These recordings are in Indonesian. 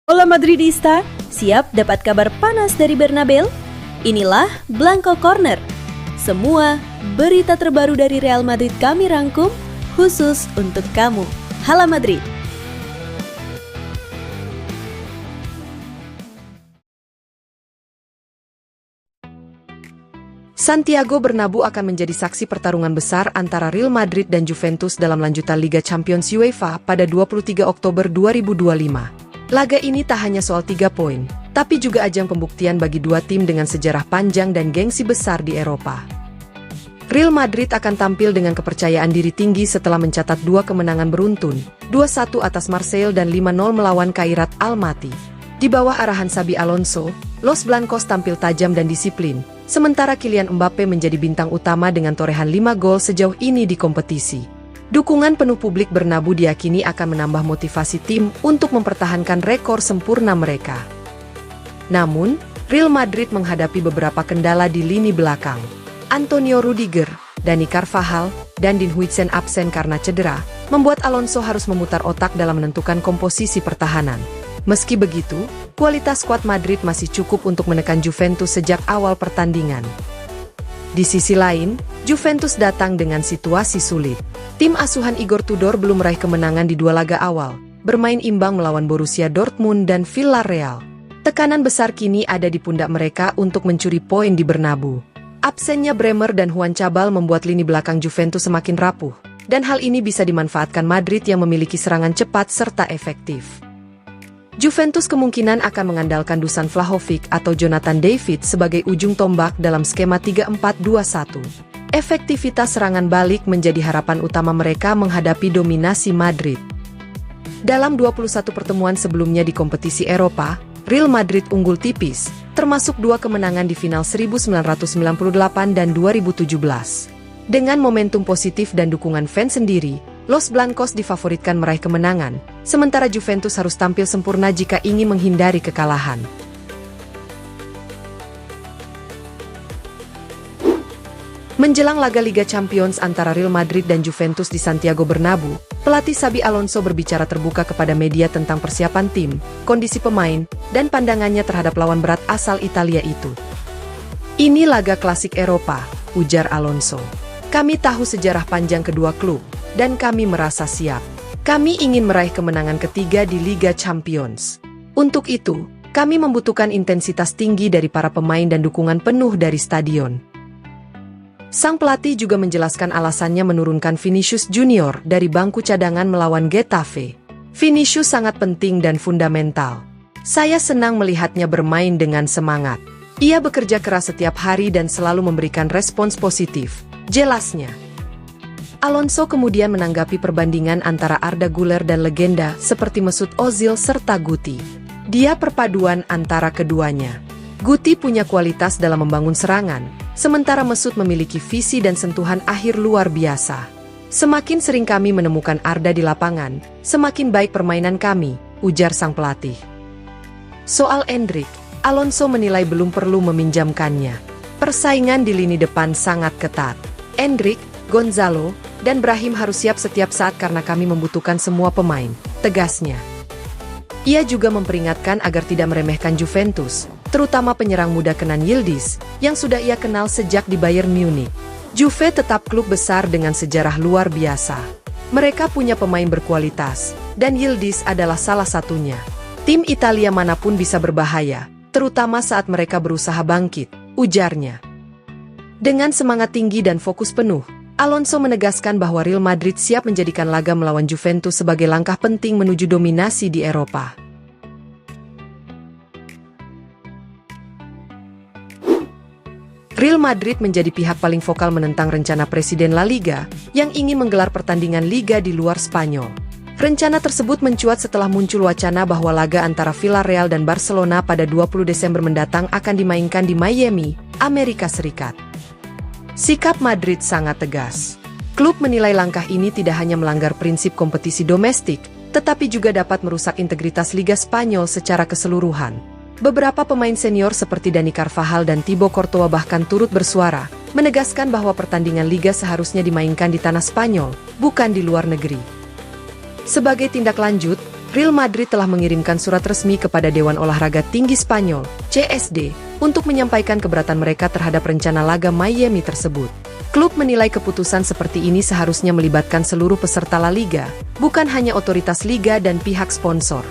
Hola Madridista, siap dapat kabar panas dari Bernabeu? Inilah Blanco Corner. Semua berita terbaru dari Real Madrid kami rangkum khusus untuk kamu. Hala Madrid. Santiago Bernabeu akan menjadi saksi pertarungan besar antara Real Madrid dan Juventus dalam lanjutan Liga Champions UEFA pada 23 Oktober 2025. Laga ini tak hanya soal 3 poin, tapi juga ajang pembuktian bagi dua tim dengan sejarah panjang dan gengsi besar di Eropa. Real Madrid akan tampil dengan kepercayaan diri tinggi setelah mencatat 2 kemenangan beruntun, 2-1 atas Marseille dan 5-0 melawan Kairat Almaty. Di bawah arahan Xabi Alonso, Los Blancos tampil tajam dan disiplin, sementara Kylian Mbappe menjadi bintang utama dengan torehan 5 gol sejauh ini di kompetisi. Dukungan penuh publik Bernabeu diyakini akan menambah motivasi tim untuk mempertahankan rekor sempurna mereka. Namun, Real Madrid menghadapi beberapa kendala di lini belakang. Antonio Rudiger, Dani Carvajal, dan Dean Huijsen absen karena cedera, membuat Alonso harus memutar otak dalam menentukan komposisi pertahanan. Meski begitu, kualitas skuad Madrid masih cukup untuk menekan Juventus sejak awal pertandingan. Di sisi lain, Juventus datang dengan situasi sulit. Tim asuhan Igor Tudor belum meraih kemenangan di 2 laga awal, bermain imbang melawan Borussia Dortmund dan Villarreal. Tekanan besar kini ada di pundak mereka untuk mencuri poin di Bernabeu. Absennya Bremer dan Juan Cabal membuat lini belakang Juventus semakin rapuh, dan hal ini bisa dimanfaatkan Madrid yang memiliki serangan cepat serta efektif. Juventus kemungkinan akan mengandalkan Dusan Vlahovic atau Jonathan David sebagai ujung tombak dalam skema 3-4-2-1. Efektivitas serangan balik menjadi harapan utama mereka menghadapi dominasi Madrid. Dalam 21 pertemuan sebelumnya di kompetisi Eropa, Real Madrid unggul tipis, termasuk 2 kemenangan di final 1998 dan 2017. Dengan momentum positif dan dukungan fans sendiri, Los Blancos difavoritkan meraih kemenangan, sementara Juventus harus tampil sempurna jika ingin menghindari kekalahan. Menjelang laga Liga Champions antara Real Madrid dan Juventus di Santiago Bernabeu, pelatih Xabi Alonso berbicara terbuka kepada media tentang persiapan tim, kondisi pemain, dan pandangannya terhadap lawan berat asal Italia itu. "Ini laga klasik Eropa," ujar Alonso. "Kami tahu sejarah panjang kedua klub, dan kami merasa siap. Kami ingin meraih kemenangan ketiga di Liga Champions. Untuk itu, kami membutuhkan intensitas tinggi dari para pemain dan dukungan penuh dari stadion." Sang pelatih juga menjelaskan alasannya menurunkan Vinicius Junior dari bangku cadangan melawan Getafe. "Vinicius sangat penting dan fundamental. Saya senang melihatnya bermain dengan semangat. Ia bekerja keras setiap hari dan selalu memberikan respons positif," jelasnya. Alonso kemudian menanggapi perbandingan antara Arda Güler dan legenda seperti Mesut Ozil serta Guti. "Dia perpaduan antara keduanya. Guti punya kualitas dalam membangun serangan, sementara Mesut memiliki visi dan sentuhan akhir luar biasa. Semakin sering kami menemukan Arda di lapangan, semakin baik permainan kami," ujar sang pelatih. Soal Endrick, Alonso menilai belum perlu meminjamkannya. Persaingan di lini depan sangat ketat. Endrick, Gonzalo, dan Brahim harus siap setiap saat karena kami membutuhkan semua pemain, tegasnya. Ia juga memperingatkan agar tidak meremehkan Juventus, terutama penyerang muda Kenan Yildiz, yang sudah ia kenal sejak di Bayern Munich. Juve tetap klub besar dengan sejarah luar biasa. Mereka punya pemain berkualitas, dan Yildiz adalah salah satunya. "Tim Italia manapun bisa berbahaya, terutama saat mereka berusaha bangkit," ujarnya. Dengan semangat tinggi dan fokus penuh, Alonso menegaskan bahwa Real Madrid siap menjadikan laga melawan Juventus sebagai langkah penting menuju dominasi di Eropa. Real Madrid menjadi pihak paling vokal menentang rencana Presiden La Liga yang ingin menggelar pertandingan Liga di luar Spanyol. Rencana tersebut mencuat setelah muncul wacana bahwa laga antara Villarreal dan Barcelona pada 20 Desember mendatang akan dimainkan di Miami, Amerika Serikat. Sikap Madrid sangat tegas. Klub menilai langkah ini tidak hanya melanggar prinsip kompetisi domestik, tetapi juga dapat merusak integritas Liga Spanyol secara keseluruhan. Beberapa pemain senior seperti Dani Carvajal dan Thibaut Courtois bahkan turut bersuara, menegaskan bahwa pertandingan Liga seharusnya dimainkan di tanah Spanyol, bukan di luar negeri. Sebagai tindak lanjut, Real Madrid telah mengirimkan surat resmi kepada Dewan Olahraga Tinggi Spanyol, CSD, untuk menyampaikan keberatan mereka terhadap rencana laga Miami tersebut. Klub menilai keputusan seperti ini seharusnya melibatkan seluruh peserta La Liga, bukan hanya otoritas liga dan pihak sponsor.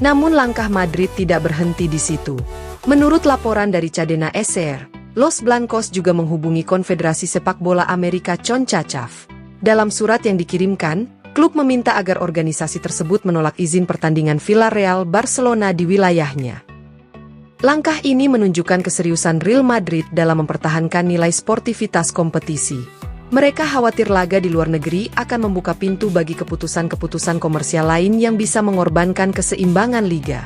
Namun langkah Madrid tidak berhenti di situ. Menurut laporan dari Cadena SR, Los Blancos juga menghubungi Konfederasi Sepak Bola Amerika CONCACAF. Dalam surat yang dikirimkan, klub meminta agar organisasi tersebut menolak izin pertandingan Villarreal Barcelona di wilayahnya. Langkah ini menunjukkan keseriusan Real Madrid dalam mempertahankan nilai sportivitas kompetisi. Mereka khawatir laga di luar negeri akan membuka pintu bagi keputusan-keputusan komersial lain yang bisa mengorbankan keseimbangan liga.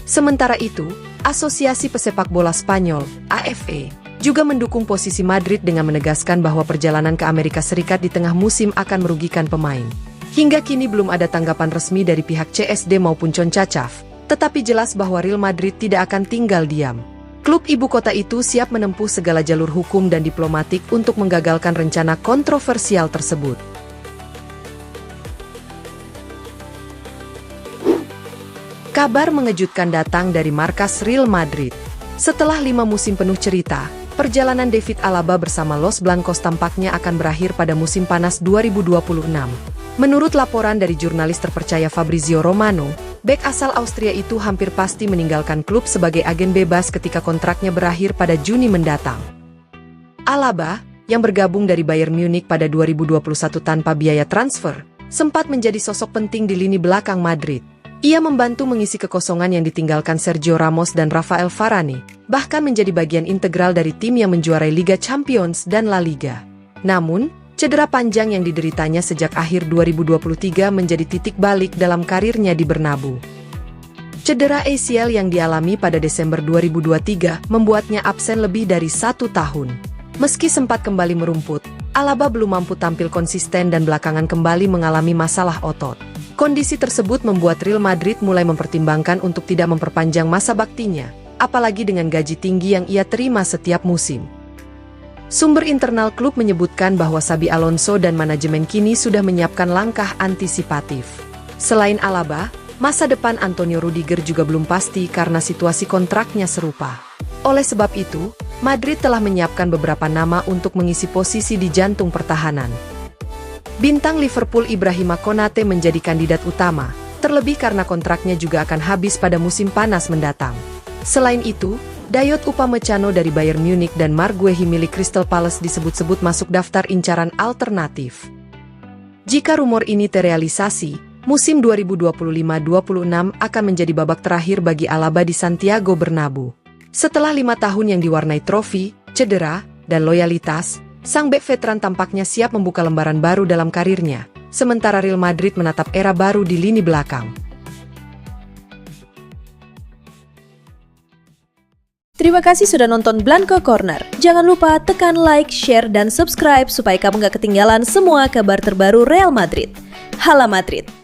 Sementara itu, Asosiasi Pesepak Bola Spanyol, AFE, juga mendukung posisi Madrid dengan menegaskan bahwa perjalanan ke Amerika Serikat di tengah musim akan merugikan pemain. Hingga kini belum ada tanggapan resmi dari pihak CSD maupun CONCACAF, tetapi jelas bahwa Real Madrid tidak akan tinggal diam. Klub ibu kota itu siap menempuh segala jalur hukum dan diplomatik untuk menggagalkan rencana kontroversial tersebut. Kabar mengejutkan datang dari markas Real Madrid. Setelah 5 musim penuh cerita, perjalanan David Alaba bersama Los Blancos tampaknya akan berakhir pada musim panas 2026. Menurut laporan dari jurnalis terpercaya Fabrizio Romano, bek asal Austria itu hampir pasti meninggalkan klub sebagai agen bebas ketika kontraknya berakhir pada Juni mendatang. Alaba, yang bergabung dari Bayern Munich pada 2021 tanpa biaya transfer, sempat menjadi sosok penting di lini belakang Madrid. Ia membantu mengisi kekosongan yang ditinggalkan Sergio Ramos dan Rafael Varane, bahkan menjadi bagian integral dari tim yang menjuarai Liga Champions dan La Liga. Namun, cedera panjang yang dideritanya sejak akhir 2023 menjadi titik balik dalam karirnya di Bernabeu. Cedera ACL yang dialami pada Desember 2023 membuatnya absen lebih dari 1 tahun. Meski sempat kembali merumput, Alaba belum mampu tampil konsisten dan belakangan kembali mengalami masalah otot. Kondisi tersebut membuat Real Madrid mulai mempertimbangkan untuk tidak memperpanjang masa baktinya, apalagi dengan gaji tinggi yang ia terima setiap musim. Sumber internal klub menyebutkan bahwa Xabi Alonso dan manajemen kini sudah menyiapkan langkah antisipatif. Selain Alaba, masa depan Antonio Rudiger juga belum pasti karena situasi kontraknya serupa. Oleh sebab itu, Madrid telah menyiapkan beberapa nama untuk mengisi posisi di jantung pertahanan. Bintang Liverpool Ibrahima Konate menjadi kandidat utama, terlebih karena kontraknya juga akan habis pada musim panas mendatang. Selain itu, Dayot Upamecano dari Bayern Munich dan Marc Guehi milik Crystal Palace disebut-sebut masuk daftar incaran alternatif. Jika rumor ini terrealisasi, musim 2025-26 akan menjadi babak terakhir bagi Alaba di Santiago Bernabeu. Setelah 5 tahun yang diwarnai trofi, cedera, dan loyalitas, sang bek veteran tampaknya siap membuka lembaran baru dalam karirnya, sementara Real Madrid menatap era baru di lini belakang. Terima kasih sudah nonton Blanco Corner. Jangan lupa tekan like, share, dan subscribe supaya kamu gak ketinggalan semua kabar terbaru Real Madrid. Hala Madrid!